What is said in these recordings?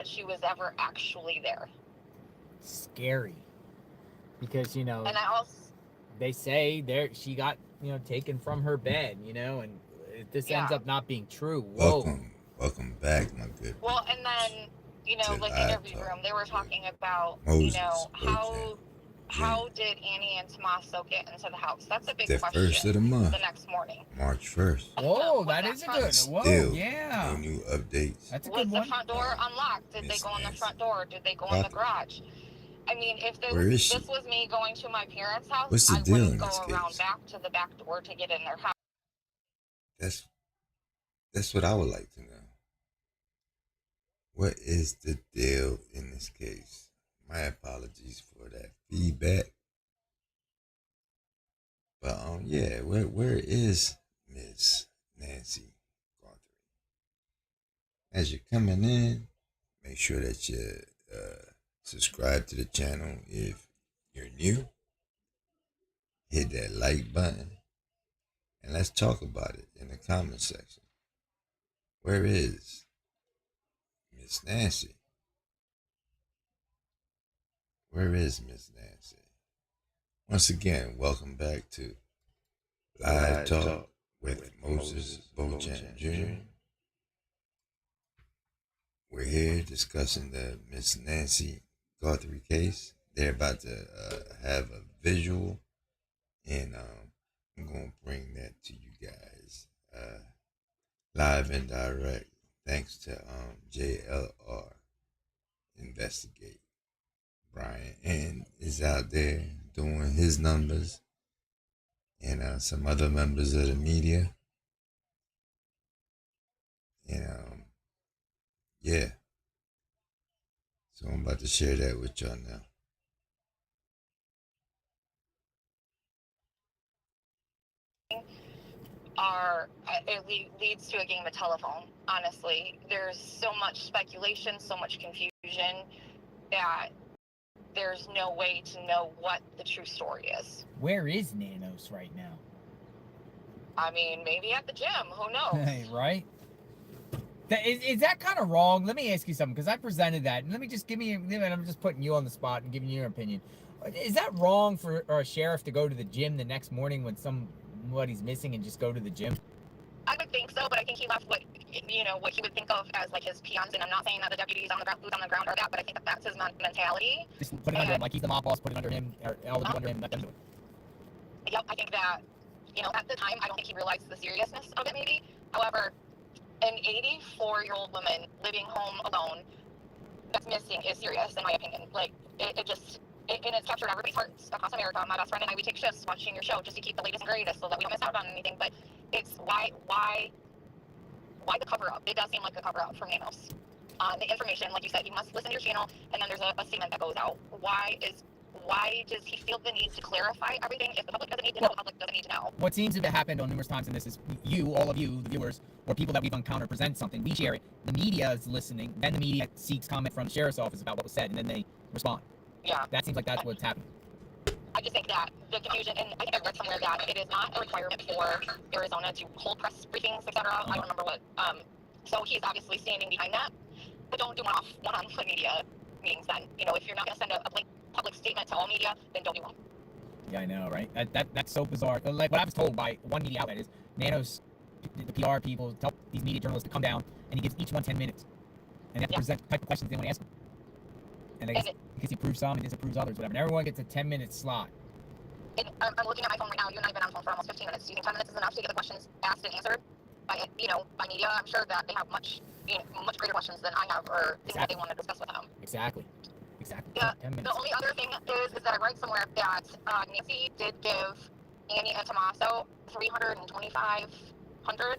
she was ever actually there. Scary. Because, And I also, they say she got, taken from her bed, and this ends yeah. up not being true. Whoa. Welcome back, my good Well, people, and then, to like Live interview Talk room, they were with talking about, Moses, Beauchamp, how Jr. did Annie and Tommaso get into the house? That's a big The first of the question. The month, next morning. March 1st, Whoa, Was that that is a front? and good. Whoa, still no yeah. new updates That's a Was good the one. front door on unlocked? Did they Miss go in the Nancy front door? Did they go in the Guthrie. garage? I mean, if Where is this she? was me going to my parents' house, What's the I deal wouldn't in this go around case? back to the back door to get in their house. That's that's what I would like to know. What is the deal in this case? My apologies for that feedback. But yeah, where is Miss Nancy Guthrie? As you're coming in, make sure that you subscribe to the channel if you're new. Hit that like button and let's talk about it in the comment section. Where is Miss Nancy? Where is Miss Nancy? Once again, welcome back to Live Talk with Moses Beauchamp Jr. We're here discussing the Miss Nancy Guthrie case. They're about to have a visual, and I'm going to bring that to you guys live and direct. Thanks to JLR Investigate. Brian N is out there doing his numbers, and some other members of the media. And yeah, so I'm about to share that with y'all now. Leads to a game of telephone. Honestly, there's so much speculation, so much confusion that there's no way to know what the true story is. Where is Nanos right now? I mean, maybe at the gym. Who knows? Right? Is that kind of wrong? Let me ask you something, because I presented that, and let me just I'm just putting you on the spot and giving you your opinion. Is that wrong for a sheriff to go to the gym the next morning when somebody's missing and just go to the gym? I would think so, but I think he left what what he would think of as like his peons. And I'm not saying that the deputies on the boots on the ground are that, but I think that that's his mentality. Just put it under him, like he's the mob boss. Put it under him, or all the under him. Let them do it. Yep, I think that at the time I don't think he realized the seriousness of it. Maybe, however, an 84-year-old woman living home alone that's missing is serious, in my opinion. Like and it's captured everybody's hearts across America. My best friend and I, we take shifts watching your show just to keep the latest and greatest so that we don't miss out on anything. But it's why the cover up? It does seem like a cover up from Nanos. The information, like you said, you must listen to your channel, and then there's a statement that goes out. Why does he feel the need to clarify everything? If the public doesn't need to know, the public doesn't need to know. What seems to have happened on numerous times in this is all of you, the viewers, or people that we've encountered present something, we share it, the media is listening, then the media seeks comment from the sheriff's office about what was said, and then they respond. Yeah. That seems like that's what's happening. I just think that the confusion, and I think I read somewhere that it is not a requirement for Arizona to hold press briefings, etc. I don't remember what. So he's obviously standing behind that, but don't do one-on media meetings then. If you're not going to send a blank public statement to all media, then don't do one. Yeah, I know, right? That's so bizarre. Like, what I was told by one media outlet is Nanos, the PR people, tell these media journalists to come down, and he gives each one 10 minutes. And they have to present the type of questions they want to ask him. And because he approves some and disapproves others, whatever. And everyone gets a 10-minute slot. I'm looking at my phone right now. You and I have been on the phone for almost 15 minutes. Do you think 10 minutes is enough to get the questions asked and answered by media? I'm sure that they have much greater questions than I have, or things that they want to discuss with them. Exactly. Yeah. The only other thing is that I read somewhere that Nancy did give Annie and Tommaso $325,000,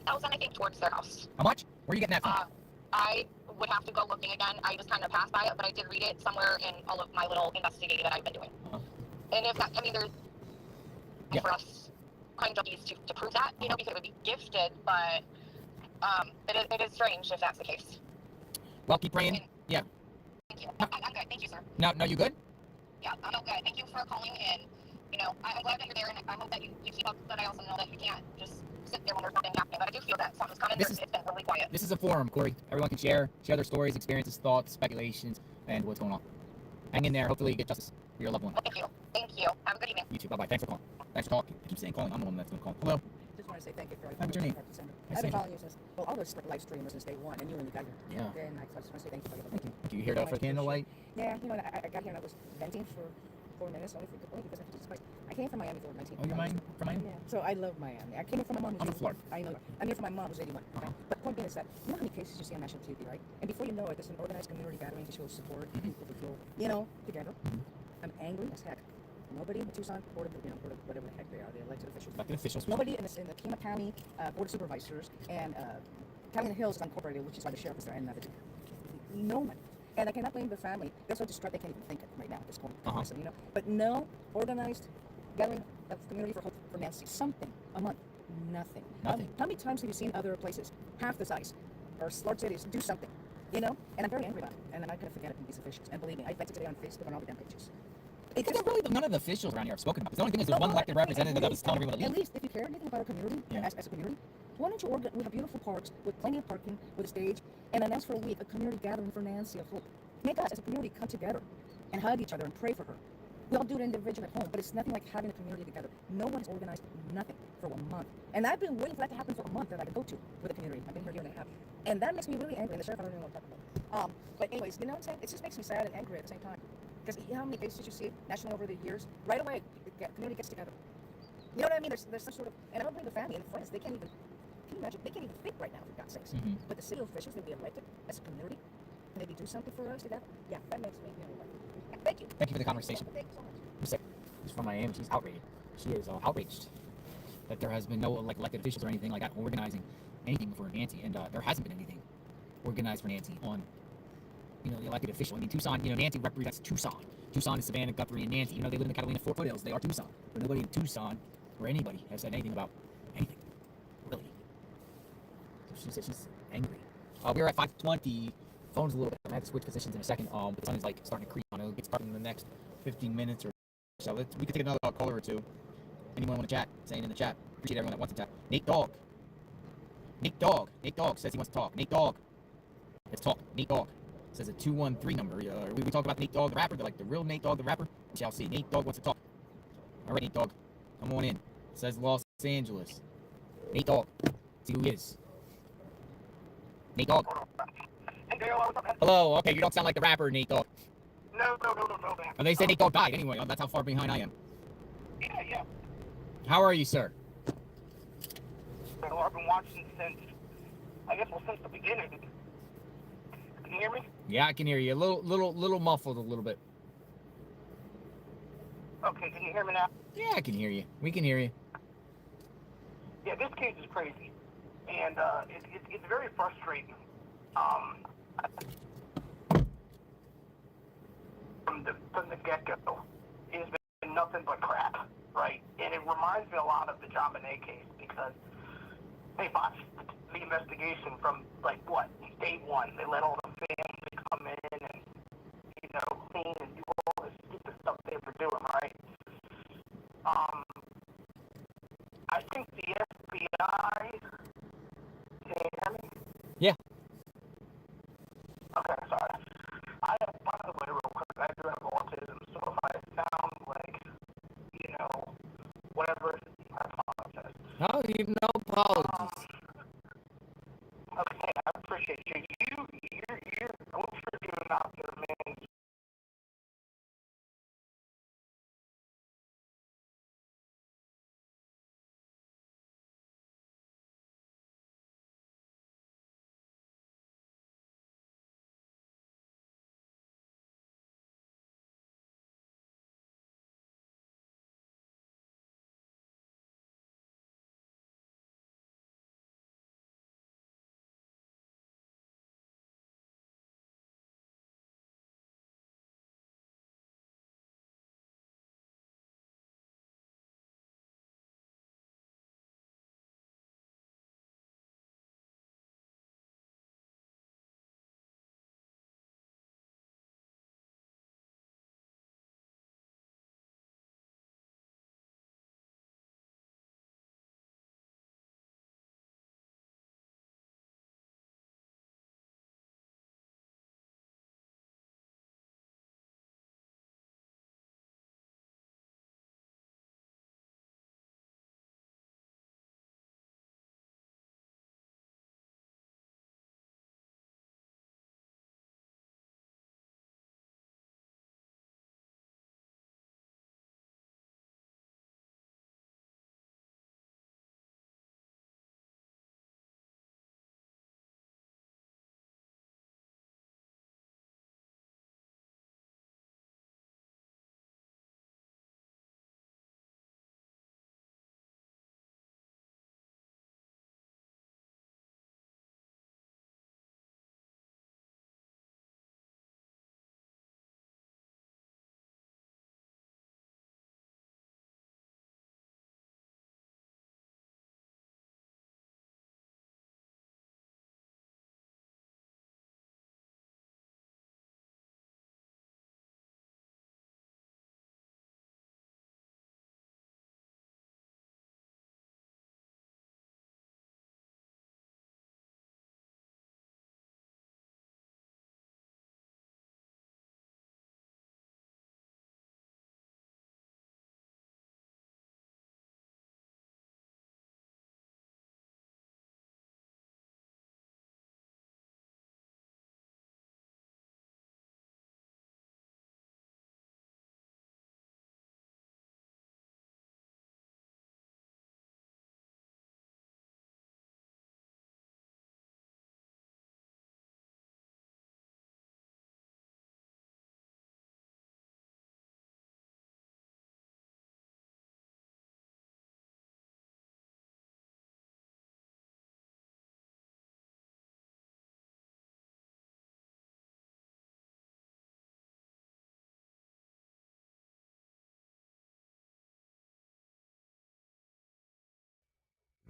I think, towards their house. How much? Where are you getting that from? I would have to go looking again. I just kind of passed by it, but I did read it somewhere in all of my little investigating that I've been doing. And if that, there's for us crime junkies to prove that, because it would be gifted, but it is strange if that's the case. Well, keep praying. Yeah. Thank you. I'm good. Thank you, sir. No, you good? Yeah, I'm okay. Thank you for calling in. I'm glad that you're there, and I hope that you keep up, but I also know that you can't just sit there when there's nothing happening. But I do feel that something's coming. It's been really quiet. This is a forum, Corey. Everyone can share their stories, experiences, thoughts, speculations, and what's going on. Hang in there. Hopefully you get justice for your loved one. Thank you. Thank you. Have a good evening. You too. Bye-bye. Thanks for calling. Thanks for talking. I keep saying calling. I'm the one that's going to call. Hello. Just want to say thank you for Hi, what's your name? I've been following you since, well, all those live streamers since day one, and you when you got here. Yeah. And I just want to say thank you for everything. Thank you. Thank you. You hear that for candlelight? Yeah, you know, I got here and I was venting for 4 minutes only because of Jesus Christ. I came from Miami for 19. Oh, you're from Miami? Yeah. So I love Miami. I came here from my mom. I'm from Florida. I know. I'm here from my mom who's 81. Right? But the point being is that you know how many cases you see on national TV, right? And before you know it, there's an organized community gathering to show support. People to feel, you know, together. I'm angry as heck. Nobody in the Tucson Board of, whatever the heck they are, the elected officials. Elected officials. Nobody in the Kima County Board of Supervisors and County of the Hills is unincorporated, which is why the sheriff is there, and no one. And I cannot blame the family. They're so distraught they can't even think of right now at this point. So, you know, but no organized gathering of community for hope for Nancy. Something a month. Nothing. Nothing. How many times have you seen other places, half the size, or large cities, do something? You know? And I'm very angry about it. And I'm not going to forget it from these officials. And believe me, I vented today on Facebook on all the damn pages. None of the officials around here have spoken about this. The only thing is there's one elected representative that was telling everyone to At leave. least if you care anything about our community, as a community, why don't you we have beautiful parks with plenty of parking, with a stage, and announce for a week a community gathering for Nancy of Hope. Make us as a community come together and hug each other and pray for her. We all do it individually at home, but it's nothing like having a community together. No one's organized nothing for a month. And I've been waiting for that to happen for a month that I could go to with a community. I've been here a year and a half. And that makes me really angry, and the sheriff, I don't even know what to talk about. But anyways, you know what I'm saying? It just makes me sad and angry at the same time. Because you know how many cases you see nationally over the years? Right away, the community gets together. You know what I mean? There's some sort of, and I don't blame the family and the friends. They can't even, can you imagine? They can't even think right now, for God's sakes. But the city officials that we elected as a community, can maybe do something for us together? Yeah, that makes me feel like. Thank you. Thank you for the conversation. Thank you so much. She's from Miami. She's outraged. She is outraged that there has been no elected officials or anything like that organizing anything for Nancy, and there hasn't been anything organized for Nancy on, you know, the elected official. I mean, Tucson, you know, Nancy represents Tucson. Tucson is Savannah, Guthrie, and Nancy. You know, they live in the Catalina foothills. They are Tucson. But nobody in Tucson or anybody has said anything about anything, really. So she said she's angry. We're at 5:20. Phone's a little bit. I have to switch positions in a second. But the sun is like starting to creep on. It'll get started in the next 15 minutes or so. We can take another caller or two. Anyone want to chat? Saying in the chat. Appreciate everyone that wants to chat. Nate Dogg says he wants to talk. Nate Dogg. Let's talk. Nate Dogg says a 213 number. We talk about Nate Dogg, the rapper, like the real Nate Dogg, the rapper. We shall see. Nate Dogg wants to talk. All right, Nate Dogg, come on in. Says Los Angeles. Nate Dogg. See who he is. Nate Dogg. Hello. Okay, you don't sound like the rapper, Nate Dogg. No, man. Oh, they say Nate Dogg died anyway. Oh, that's how far behind I am. Yeah. How are you, sir? Well, I've been watching since the beginning. Can you hear me? Yeah, I can hear you. A little muffled a little bit. Okay, can you hear me now? Yeah, I can hear you. We can hear you. Yeah, this case is crazy, and it's very frustrating. From the get-go, it's been nothing but crap, right? And it reminds me a lot of the John Bonet case because they botched the investigation from day one. They let all the family come in and clean and do all this stupid stuff they were doing, right? I think the FBI. Can you hear me? Yeah. Okay, sorry. By the way, real quick, I do have autism, so if I sound like, whatever, I apologize. No, no apologies. Okay, I appreciate you. You're for doing out there, man.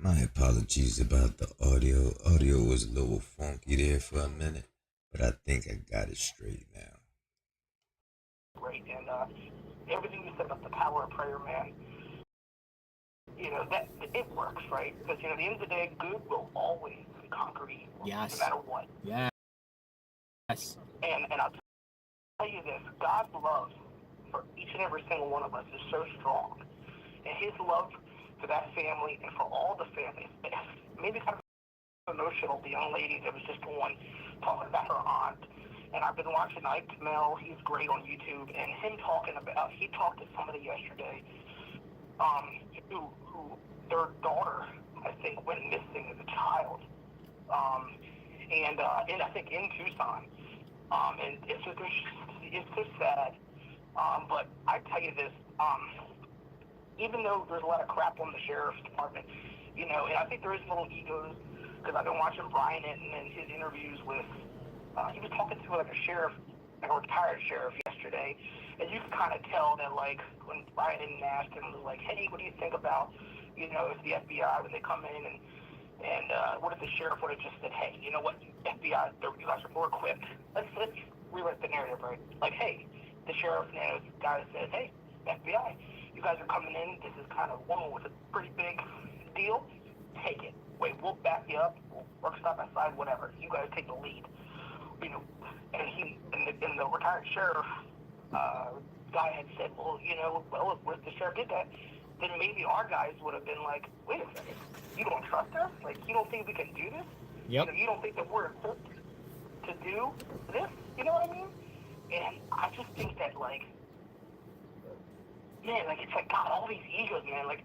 My apologies about the audio. Audio was a little funky there for a minute, but I think I got it straight now. Great, and everything you said about the power of prayer, man, that it works, right? Because, at the end of the day, good will always conquer evil, Yes. no matter what. Yes. And I'll tell you this, God's love for each and every single one of us is so strong. And his love for that family and for all the families, maybe kind of emotional, the young lady that was just the one talking about her aunt. And I've been watching Ike Mel, he's great on YouTube, and him talking about, he talked to somebody yesterday who their daughter, I think, went missing as a child. And I think in Tucson. And it's so sad. But I tell you this, even though there's a lot of crap on the sheriff's department, and I think there is little egos, because I've been watching Brian and his interviews with, he was talking to like a sheriff, like a retired sheriff yesterday, and you can kind of tell that, like, when Brian asked him, was like, hey, what do you think about, if the FBI, when they come in, and what if the sheriff would have just said, hey, you know what, FBI, you guys are more equipped. Let's rewrite the narrative, right? Like, hey, the sheriff knows, guy says, hey, FBI, you guys are coming in, this is kind of one with a pretty big deal, take it. Wait, we'll back you up, we'll work side by side, whatever. You guys take the lead. And the retired sheriff guy had said, well, if the sheriff did that, then maybe our guys would have been like, wait a second, you don't trust us? Like, you don't think we can do this? Yep. You don't think that we're equipped to do this? You know what I mean? And I just think that, like, man, like, it's like, God, all these egos, man, like,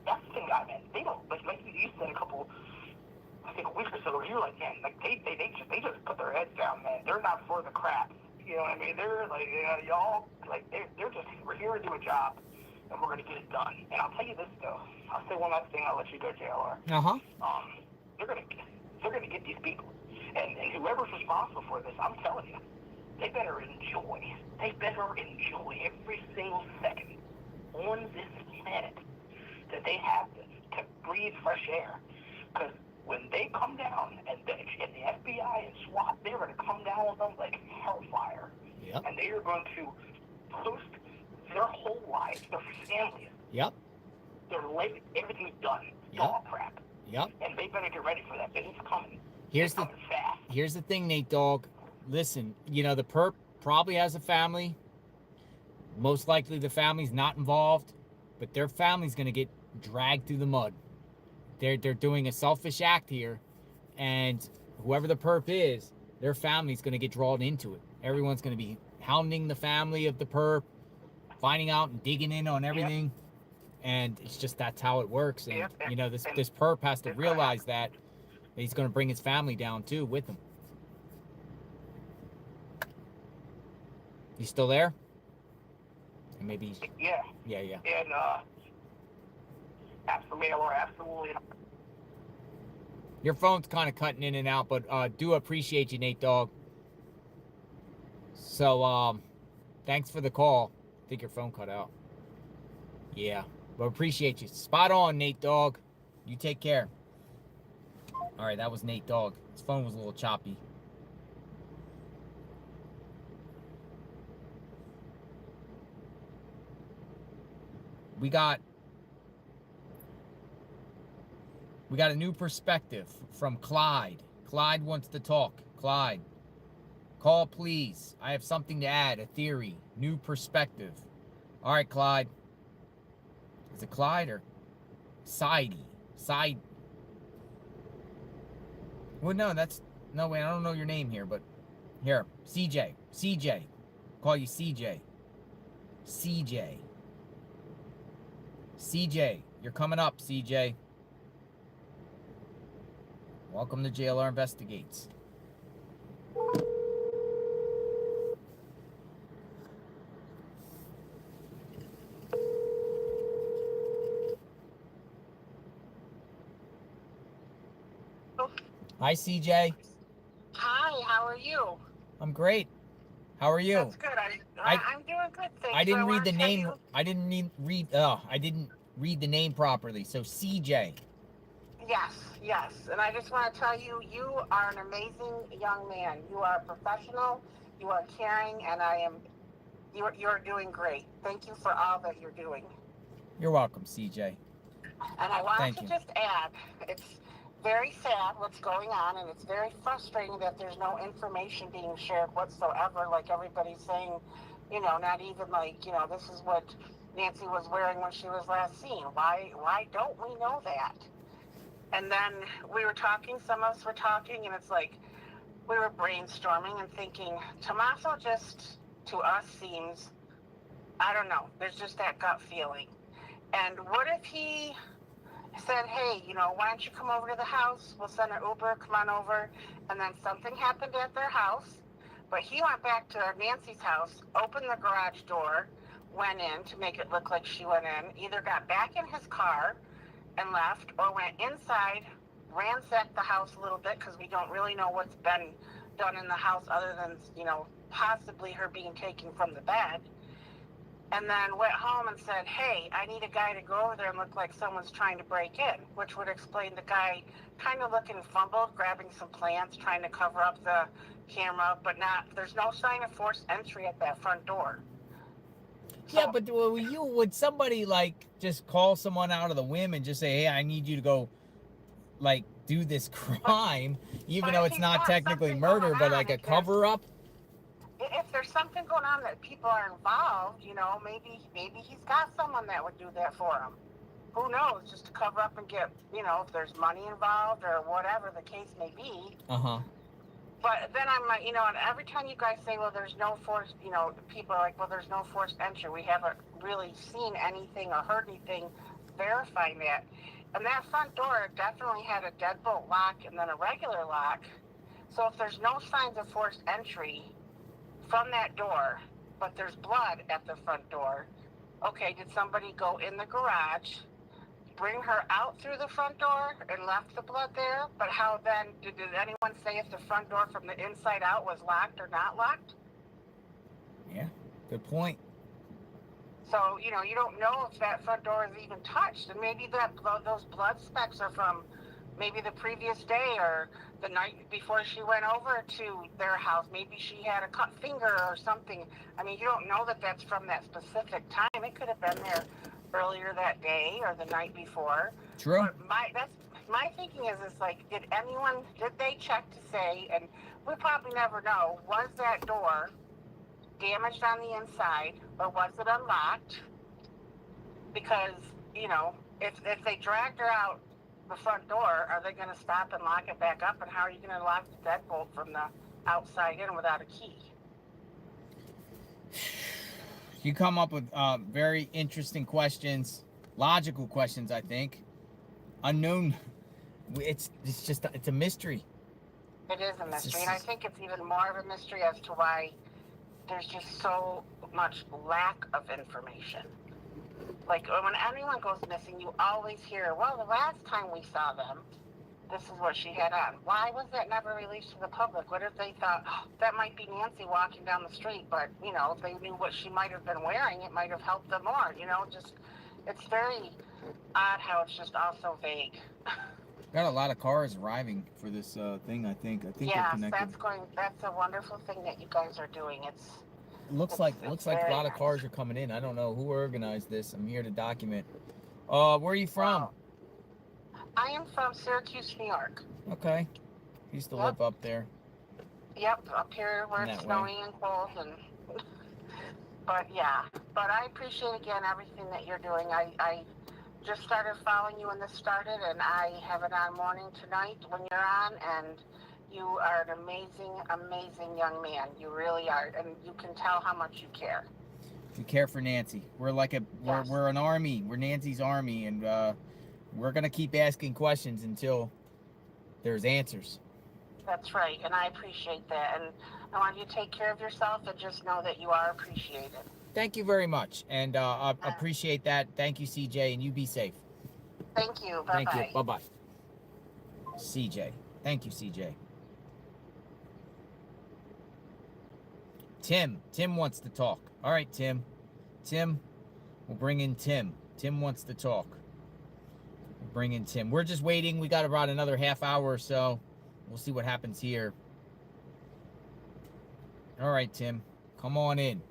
that's the thing, man, they don't, like you said I think a week or so, you're like, man, like, they just put their heads down, man. They're not for the crap. You know what I mean? They're like, y'all, like, they're just, we're here to do a job, and we're going to get it done. And I'll tell you this, though. I'll say one last thing, I'll let you go, JLR. Uh-huh. They're going to get these people. And whoever's responsible for this, I'm telling you, they better enjoy every single second on this planet that they have to breathe fresh air. Because when they come down, and the FBI and SWAT, they're going to come down with them like hellfire. Yep. And they are going to post their whole lives, their families. Yep. Their life, everything's done. It's all crap. Yep. And they better get ready for that, because it's coming. Here's it's coming fast. Here's the thing, Nate Dogg. Listen, the perp probably has a family. Most likely the family's not involved, but their family's going to get dragged through the mud. They're doing a selfish act here, and whoever the perp is, their family's going to get drawn into it. Everyone's going to be hounding the family of the perp, finding out and digging in on everything. Yep. And it's just, that's how it works. And, yep. This perp has to realize that he's going to bring his family down, too, with him. You still there? And maybe he's... Yeah. Yeah. And, absolutely. Your phone's kind of cutting in and out, but do appreciate you, Nate Dogg. So, thanks for the call. I think your phone cut out. Yeah, but appreciate you. Spot on, Nate Dogg. You take care. All right, that was Nate Dogg. His phone was a little choppy. We got a new perspective from Clyde. Clyde wants to talk. Clyde, call please. I have something to add, a theory, new perspective. All right, Clyde. Is it Clyde or Sidey? Side. Well, no, wait, I don't know your name here, but here, CJ. Call you CJ. CJ, you're coming up, CJ. Welcome to JLR Investigates. Hi, CJ. Hi, how are you? I'm great. How are you? That's good. I'm doing good. Thanks. I didn't read the name. I didn't read the name properly. So CJ. Yes. And I just want to tell you, you are an amazing young man. You are a professional, you are caring, and you're doing great. Thank you for all that you're doing. You're welcome, CJ. And I wanted Thank to you. just add, it's very sad what's going on, and it's very frustrating that there's no information being shared whatsoever, like everybody's saying, not even like, this is what Nancy was wearing when she was last seen. Why don't we know that? And then some of us were talking, and it's like we were brainstorming and thinking, Tommaso just, to us, seems, I don't know, there's just that gut feeling. And what if he said, hey, why don't you come over to the house? We'll send an Uber, come on over. And then something happened at their house, but he went back to Nancy's house, opened the garage door, went in to make it look like she went in, either got back in his car and left, or went inside, ransacked the house a little bit, because we don't really know what's been done in the house other than, possibly her being taken from the bed. And then went home and said, hey, I need a guy to go over there and look like someone's trying to break in, which would explain the guy kind of looking fumbled, grabbing some plants, trying to cover up the camera, but there's no sign of forced entry at that front door. Yeah, but would somebody like just call someone out of the whim and just say, hey, I need you to go like do this crime, even though it's not technically murder, but like a cover up? If there's something going on that people are involved, maybe he's got someone that would do that for him. Who knows? Just to cover up and get, if there's money involved or whatever the case may be. But then I'm like, and every time you guys say, well, there's no forced, people are like, well, there's no forced entry. We haven't really seen anything or heard anything verifying that. And that front door definitely had a deadbolt lock and then a regular lock. So if there's no signs of forced entry from that door, but there's blood at the front door, okay, did somebody go in the garage, bring her out through the front door and left the blood there? But how then, did anyone say if the front door from the inside out was locked or not locked? Yeah, good point. So, you don't know if that front door is even touched, and maybe those blood specks are from maybe the previous day or the night before she went over to their house. Maybe she had a cut finger or something. I mean, you don't know that that's from that specific time. It could have been there earlier that day or the night before. True. But my thinking is like, did they check to say, and we probably never know, was that door damaged on the inside or was it unlocked? Because, if they dragged her out the front door, are they going to stop and lock it back up? And how are you going to lock the deadbolt from the outside in without a key? You come up with very interesting questions, logical questions, I think. Unknown. It's a mystery. It is a mystery, and I think it's even more of a mystery as to why there's just so much lack of information. Like, when anyone goes missing, you always hear, well, the last time we saw them, this is what she had on. Why was that never released to the public? What if they thought, oh, that might be Nancy walking down the street, but, if they knew what she might have been wearing, it might have helped them more, it's very odd how it's just all so vague. Got a lot of cars arriving for this thing, I think. Yes, that's a wonderful thing that you guys are doing. Looks like a lot of cars are coming in. I don't know who organized this. I'm here to document. Where are you from? Wow. I am from Syracuse, New York. Okay. Used to live up there. Yep, up here where it's snowy and cold, but I appreciate again everything that you're doing. I just started following you when this started, and I have it on morning tonight when you're on, and you are an amazing young man. You really are, and you can tell how much you care. We care for Nancy. We're like we're an army. We're Nancy's army, and we're gonna keep asking questions until there's answers. That's right, and I appreciate that. And I want you to take care of yourself and just know that you are appreciated. Thank you very much, and I appreciate that. Thank you, CJ, and you be safe. Thank you. Bye-bye. Thank you. Bye-bye. CJ. Thank you, CJ. Tim wants to talk. All right, Tim, we'll bring in Tim. Tim wants to talk. We'll bring in Tim. We're just waiting. We got about another half hour or so. We'll see what happens here. All right, Tim. Come on in.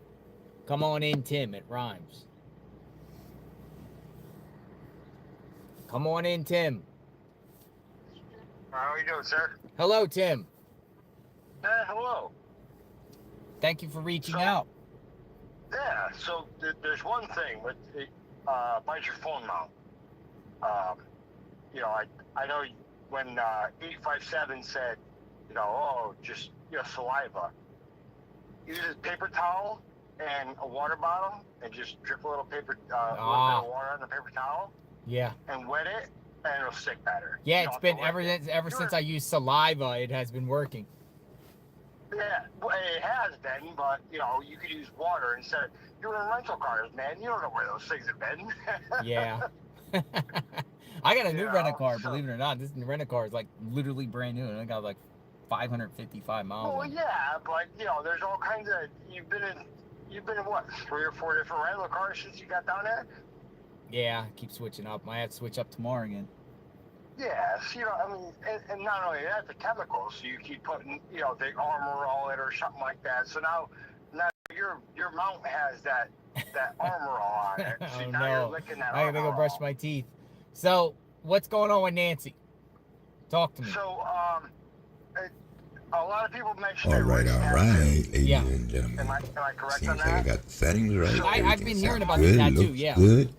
Come on in, Tim. It rhymes. Come on in, Tim. How are you doing, sir? Hello, Tim. Hello. Thank you for reaching out. Yeah, so there's one thing with about your phone mount. You know, I know when 857 said, you know, oh, just saliva. Use a paper towel and a water bottle and just drip a little little bit of water on the paper towel. Yeah. And wet it, and it'll stick better. Yeah, it's been ever since I used saliva, it has been working. Yeah, well, it has been, but you know, you could use water instead. You're in rental cars, man. You don't know where those things have been. Yeah. I got a new rental car, believe it or not. This rental car is like literally brand new, and I got like 555 miles. Well, yeah, but you know, there's all kinds of. You've been in what, 3 or 4 different rental cars since you got down there? Yeah, keep switching up. Might have to switch up tomorrow again. Yes, you know, I mean, and not only that, the chemicals. So you keep putting, you know, the armor all it or something like that. So now your mount has that armor all on it. So Oh now no! you're licking that I gotta go armor brush all. my teeth. So what's going on with Nancy? Talk to me. So a lot of people mention. All right, ladies Yeah. and gentlemen. Am I correct Seems on like I that? got the settings right. So I've Everything been hearing sounds about good, the tattoo, looks yeah. good.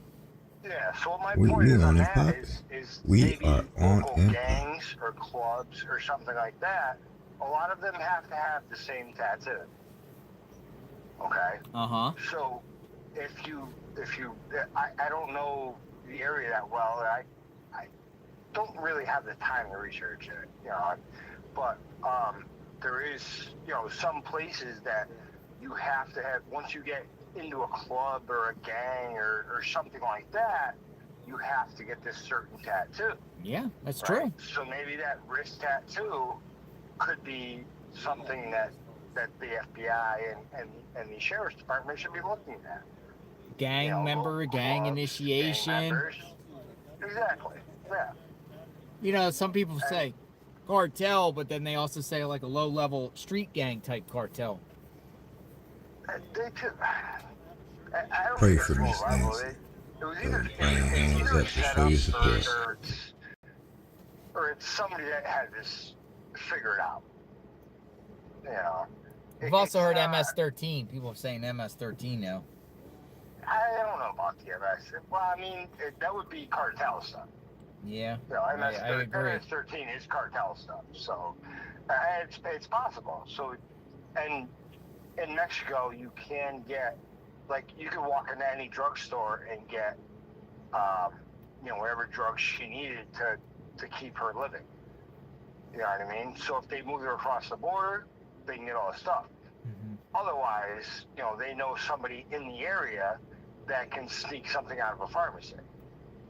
Yeah, so what my We point is on on and that popping. is We maybe are on local and gangs or clubs or something like that, a lot of them have to have the same tattoo. Okay? Uh-huh. So if you I don't know the area that well, and I don't really have the time to research it, you know, but there is, you know, some places that you have to have, once you get into a club or a gang or something like that, you have to get this certain tattoo. Yeah, that's Right? true. So maybe that wrist tattoo could be something that the FBI and the sheriff's department should be looking at. Gang You know, member, local gang clubs, initiation. gang members. Exactly. Yeah. You know, some people say cartel, but then they also say like a low-level street gang type cartel. They could. I don't Pray think for it's Miss low level. Nancy. It was So either praying hands up to set show up your support. or it's somebody that had this figured out. You know. We've also heard not- MS-13. People are saying MS-13 now. I don't know about the MS. Well, I mean, that would be cartel stuff. Yeah, You know, I agree. MS-13 is cartel stuff. So it's possible. So, and in Mexico, you can get, like, you can walk into any drugstore and get, you know, whatever drugs she needed to keep her living. You know what I mean? So if they move her across the border, they can get all the stuff. Mm-hmm. Otherwise, you know, they know somebody in the area that can sneak something out of a pharmacy.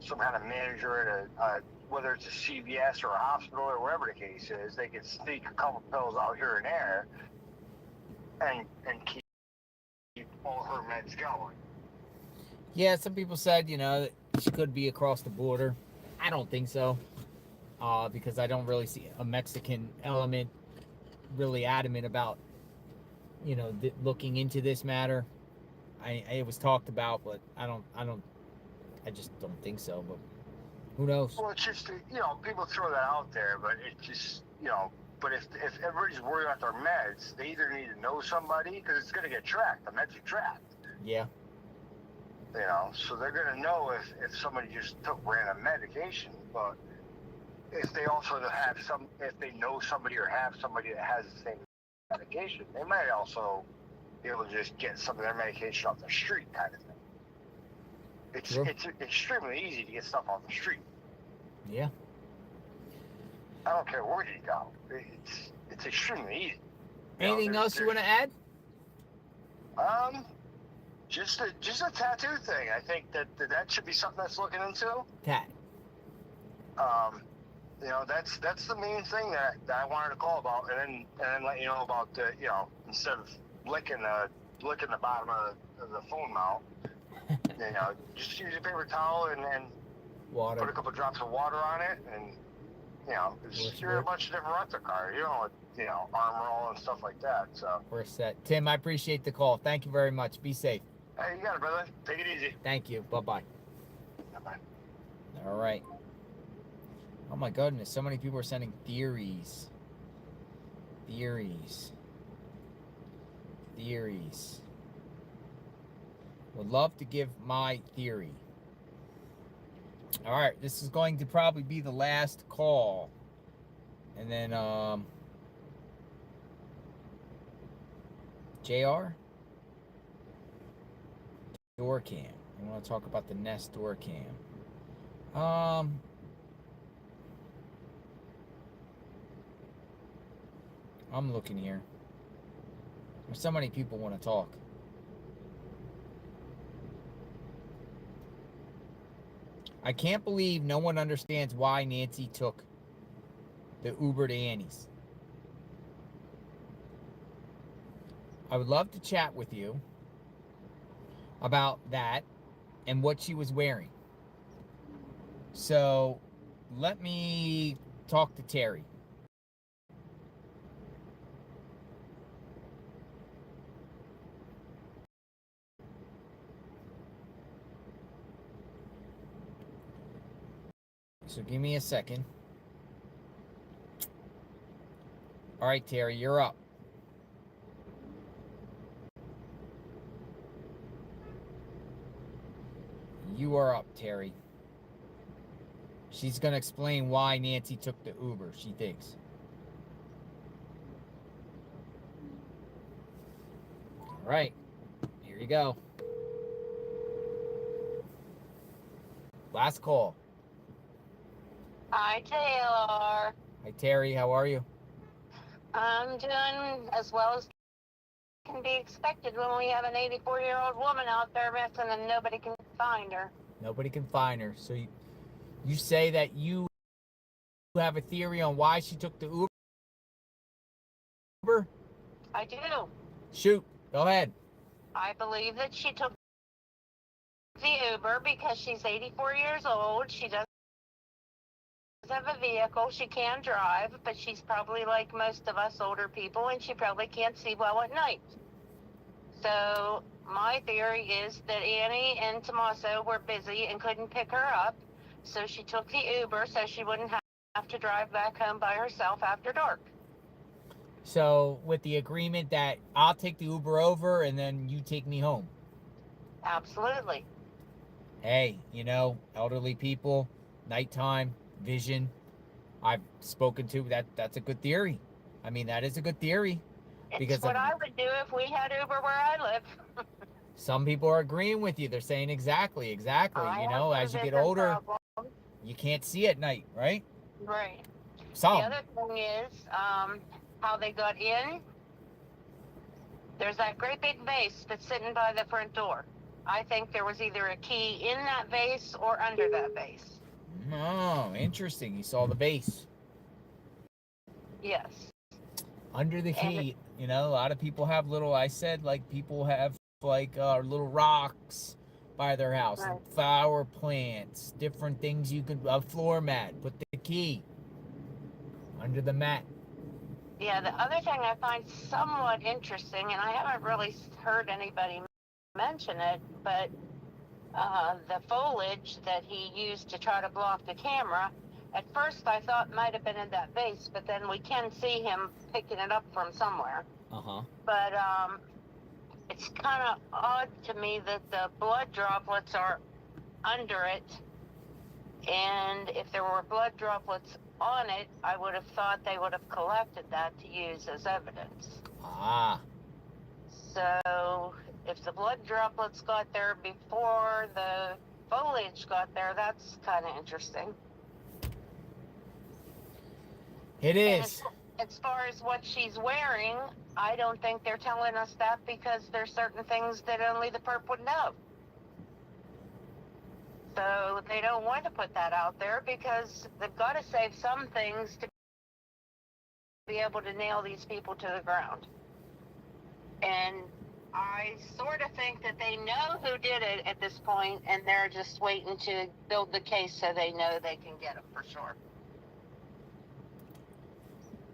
Some kind of manager at whether it's a CVS or a hospital or wherever the case is, they can sneak a couple pills out here and there and keep all her meds going. Yeah, some people said, you know, that she could be across the border. I don't think so, because I don't really see a Mexican element really adamant about, you know, looking into this matter. It was talked about, but I just don't think so. But who knows? Well, it's just, you know, people throw that out there, but it's just, you know, but if everybody's worried about their meds, they either need to know somebody, because it's going to get tracked. The meds are tracked. Yeah. You know, so they're going to know if somebody just took random medication, but if they also have if they know somebody or have somebody that has the same medication, they might also be able to just get some of their medication off the street, kind of thing. It's extremely easy to get stuff off the street. Yeah. I don't care where you go. It's extremely easy. Anything else you want to add? Just a tattoo thing. I think that should be something that's looking into. Tat. You know, that's the main thing that I wanted to call about, and then let you know about the, you know, instead of licking the bottom of the phone mount, you know, just use a paper towel and Water. put a couple drops of water on it, and you're a bunch of different rental car. You know, armor all and stuff like that. So we're set. Tim, I appreciate the call. Thank you very much. Be safe. hey, you got it, brother. Take it easy. Thank you. Bye-bye. Bye-bye. All right. Oh my goodness, so many people are sending theories. Theories. Would love to give my theory. All right, this is going to probably be the last call. And then, JR? Door cam. I want to talk about the Nest door cam. I'm looking here. There's so many people want to talk. I can't believe no one understands why Nancy took the Uber to Annie's. I would love to chat with you about that and what she was wearing. So let me talk to Terry. So give me a second. All right, Terry, you're up. You are up, Terry. She's going to explain why Nancy took the Uber, she thinks. All right, here you go. Last call. Hi, Taylor. Hi, Terry. How are you? I'm doing as well as can be expected when we have an 84-year-old woman out there missing and nobody can find her. Nobody can find her. So you say that you have a theory on why she took the Uber? I do. Shoot. Go ahead. I believe that she took the Uber because she's 84 years old. She does have a vehicle. She can drive, but she's probably like most of us older people, and she probably can't see well at night. So my theory is that Annie and Tommaso were busy and couldn't pick her up, so she took the Uber so she wouldn't have to drive back home by herself after dark. So with the agreement that I'll take the Uber over and then you take me home. Absolutely. Hey, elderly people, nighttime, vision. I've spoken to that's a good theory. I mean, that is a good theory. It's what I would do if we had Uber where I live. Some people are agreeing with you. They're saying exactly. As you get older, you can't see at night, right? Right. Some. The other thing is how they got in. There's that great big vase that's sitting by the front door. I think there was either a key in that vase or under that vase. Oh, interesting. You saw the vase. Yes. Under the key. A lot of people have people have little rocks by their house, right. And flower plants, different things a floor mat, put the key under the mat. Yeah, the other thing I find somewhat interesting, and I haven't really heard anybody mention it, but the foliage that he used to try to block the camera, at first I thought might have been in that vase, but then we can see him picking it up from somewhere. Uh-huh. But it's kind of odd to me that the blood droplets are under it, and if there were blood droplets on it, I would have thought they would have collected that to use as evidence. Ah. So if the blood droplets got there before the foliage got there, that's kind of interesting. It is. And as far as what she's wearing, I don't think they're telling us that because there's certain things that only the perp would know. So they don't want to put that out there because they've got to save some things to be able to nail these people to the ground. And I sort of think that they know who did it at this point, and they're just waiting to build the case so they know they can get him for sure.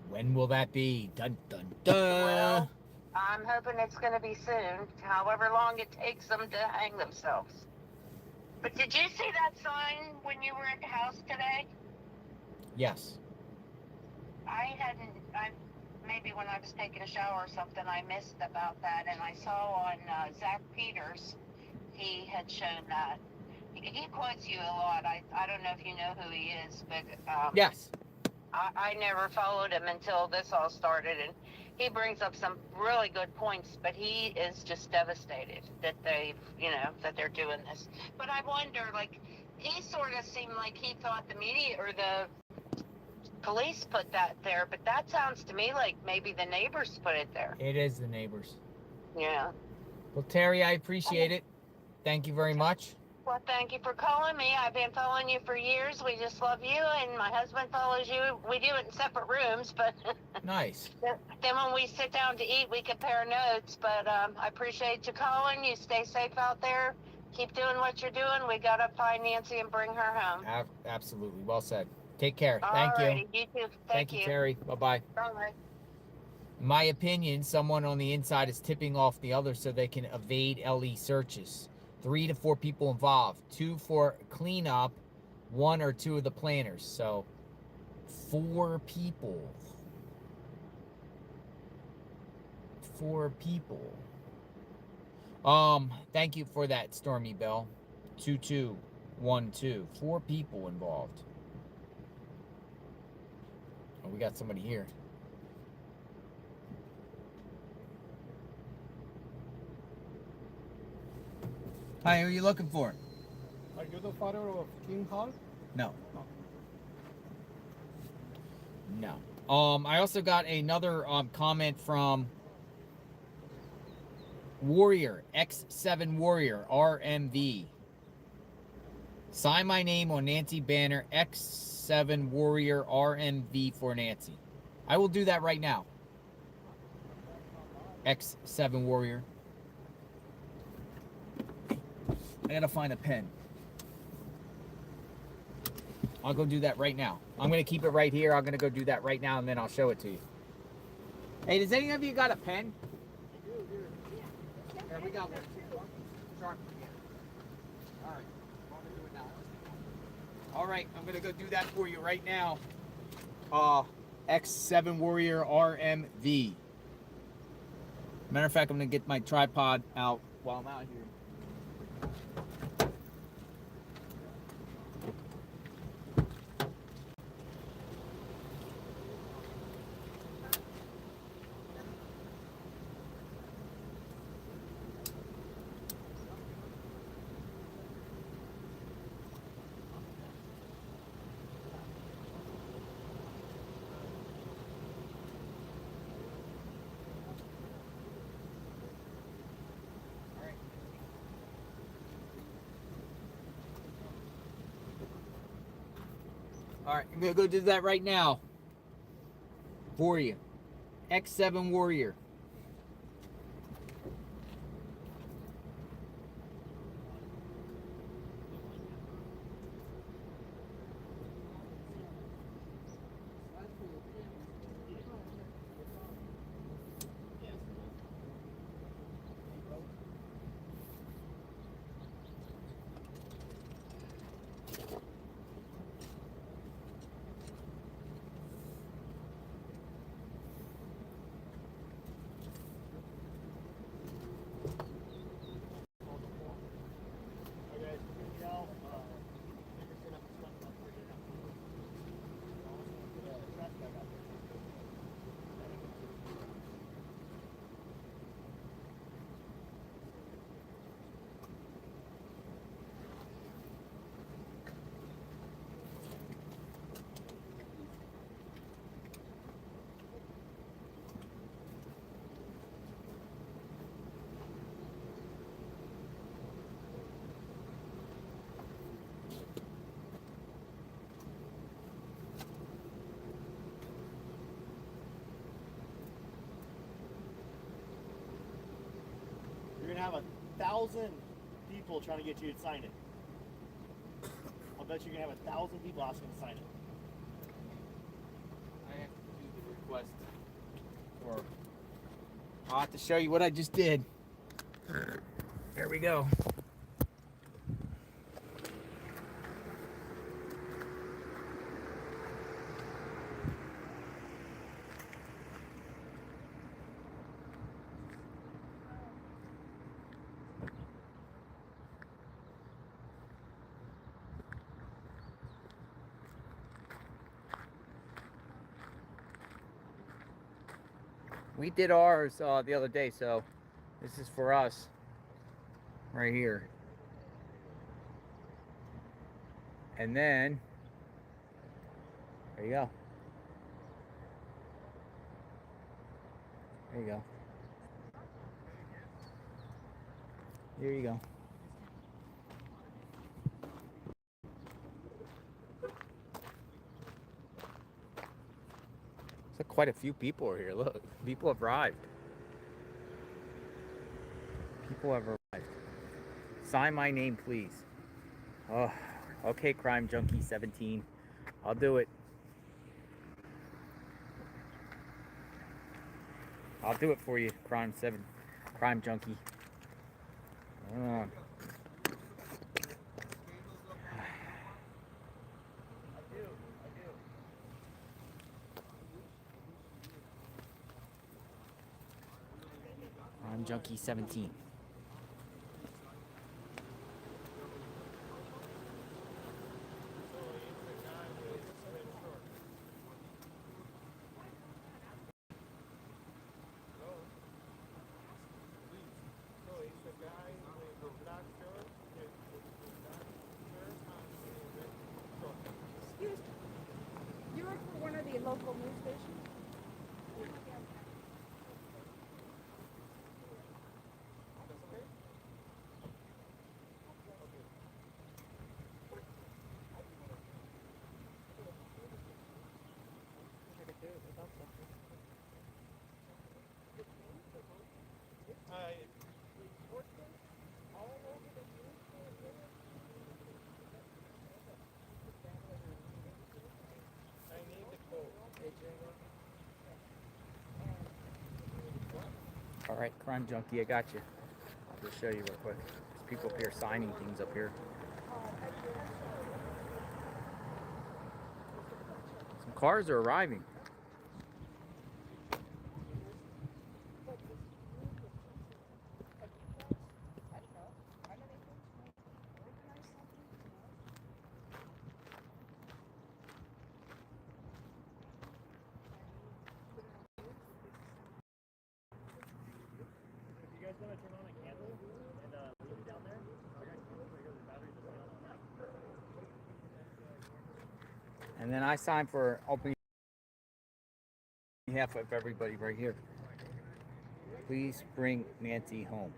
When will that be? Dun, dun, dun. Well, I'm hoping it's going to be soon, however long it takes them to hang themselves. But did you see that sign when you were at the house today? Yes. Maybe when I was taking a shower or something, I missed about that, and I saw on Zach Peters, he had shown that. He quotes you a lot. I don't know if you know who he is, but Yes. I never followed him until this all started, and he brings up some really good points, but he is just devastated that that they're doing this. But I wonder, like, he sort of seemed like he thought the media or the police put that there, but that sounds to me like maybe the neighbors put it there. It is the neighbors. Yeah. Well, Terry, I appreciate it. Thank you very much. Well, thank you for calling me. I've been following you for years. We just love you, and my husband follows you. We do it in separate rooms, but Nice. then when we sit down to eat, we compare notes. But I appreciate you calling. You stay safe out there. Keep doing what you're doing. We got to find Nancy and bring her home. Absolutely. Well said. Take care. All Thank you. You too. Thank you. Terry. Bye-bye. Bye-bye. In my opinion, someone on the inside is tipping off the other so they can evade LE searches. 3 to 4 people involved. 2 for cleanup. 1 or 2 of the planners. So, 4 people. 4 people. Thank you for that, Stormy Bell. 2212. 4 people involved. Oh, we got somebody here. Hi, who are you looking for? Are you the father of King Hall? No. No. I also got another comment from Warrior, X7 Warrior, RMV. Sign my name on Nancy banner, X7 Warrior, RMV for Nancy. I will do that right now. X7 Warrior. I gotta find a pen. I'll go do that right now. I'm gonna keep it right here. I'm gonna go do that right now, and then I'll show it to you. Hey, does any of you got a pen? Yeah, we got one. Sharp. All right. I'm gonna do it now. All right, I'm gonna go do that for you right now. X7 Warrior RMV. Matter of fact, I'm gonna get my tripod out while I'm out here. All right, I'm gonna go do that right now for you. X7 Warrior. 1,000 people trying to get you to sign it. I'll bet you're gonna have 1,000 people asking to sign it. I have to do the request for. I'll have to show you what I just did. There we go. We did ours the other day, so this is for us right here. And then, there you go. There you go. There you go. So quite a few people are here. Look, people have arrived. People have arrived. Sign my name, please. Oh, okay, Crime Junkie 17. I'll do it. I'll do it for you, Crime Junkie. Hold on. Crime Junkie 17. Excuse me. You work for one of the local news stations? All right, Crime Junkie, I got you. I'll just show you real quick. There's people up here signing things up here. Some cars are arriving. You guys want to turn on a candle and leave it down there? I got candles because the batteries are down on that. And then I sign for opening behalf of everybody right here. Please bring Nancy home.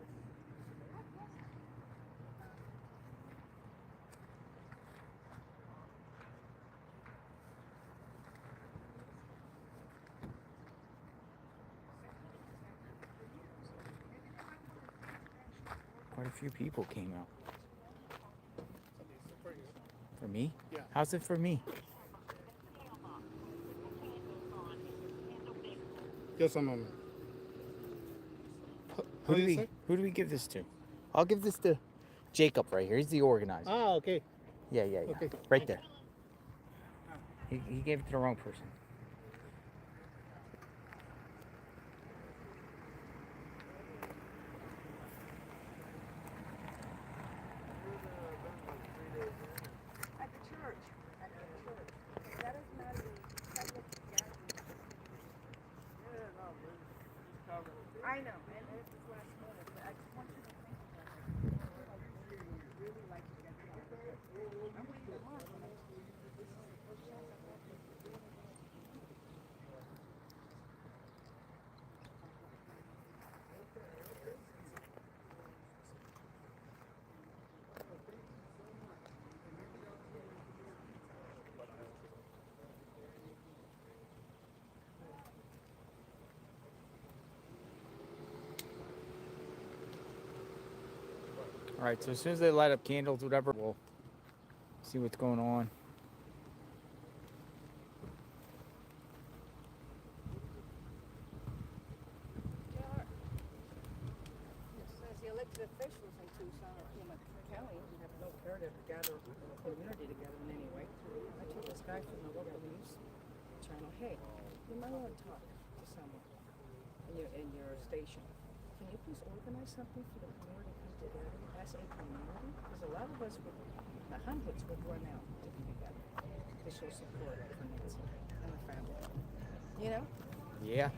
Quite a few people came out. For me? Yeah. How's it for me? Just a moment. Who do we give this to? I'll give this to Jacob right here. He's the organizer. Ah, okay. Yeah. Okay. Right there. He gave it to the wrong person. At the church. At the church. That is not a public gathering. I know, and this is last minute, but I just want you to think about it. I really like to get together. I'm waiting a month, and this is the first chance I've had to do it. Alright, so as soon as they light up candles, whatever, we'll see what's going on. As the elected officials in Tucson or Pima County have no care to gather the community together in any way. I told this guy from the local news channel, hey, you might want to talk to someone in your station. Can you please organize something for the community to come together as a community? Because a lot of us would, the hundreds would run out to be together to show support for Nancy and the family. You know? Yeah.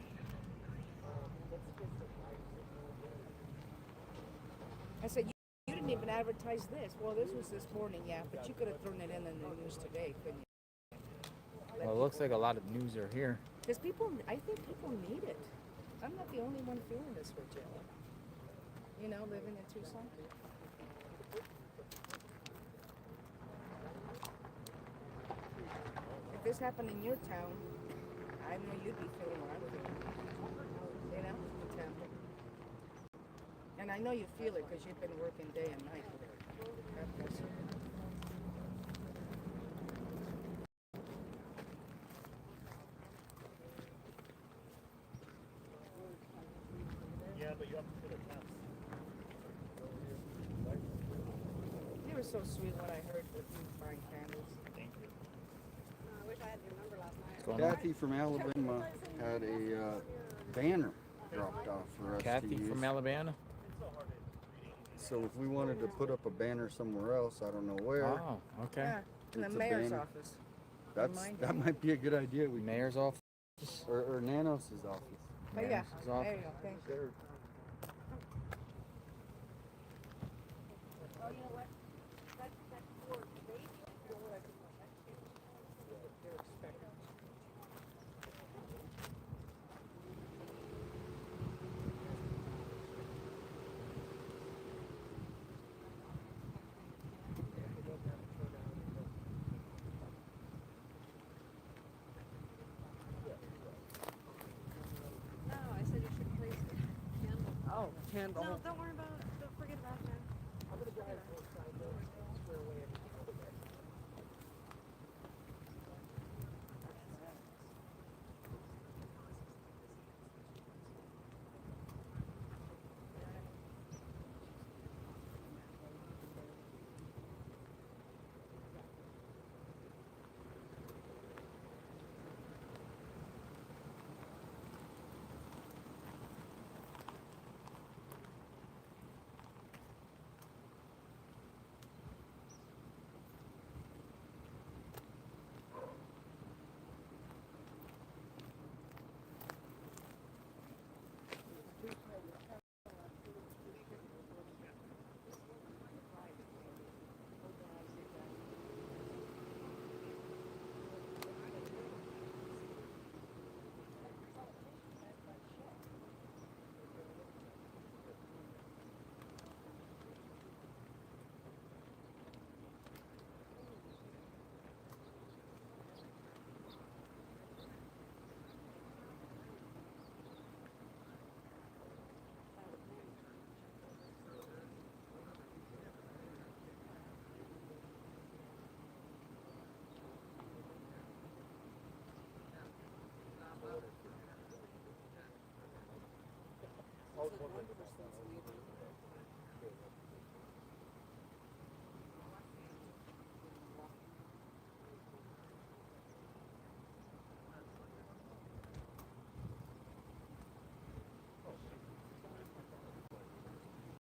I said, you didn't even advertise this. Well, this was this morning, yeah, but you could have thrown it in the news today, couldn't you? Well, it looks like a lot of news are here. Because people, I think people need it. I'm not the only one feeling this way, Jill. You know, living in Tucson. If this happened in your town, I know you'd be feeling what I'm feeling. You know, the town. And I know you feel it because you've been working day and night. God bless you. Yeah, but you have to put a fence. You were so sweet when I heard that you buying candles. Thank you. I wish I had your number last night. What's going on? Kathy from Alabama had a banner dropped off for us to Kathy use. from Alabama? So if we wanted to put up a banner somewhere else, I don't know where. Oh, okay. Yeah, in the It's a mayor's banner. office. That might be a good idea. We Mayor's office? or Nanos' office. Oh, yeah, Mayor's there office. you go, thank you. There. Oh, you know what? That for baby, no, I said you should place the candle. Oh, candle. No, don't worry about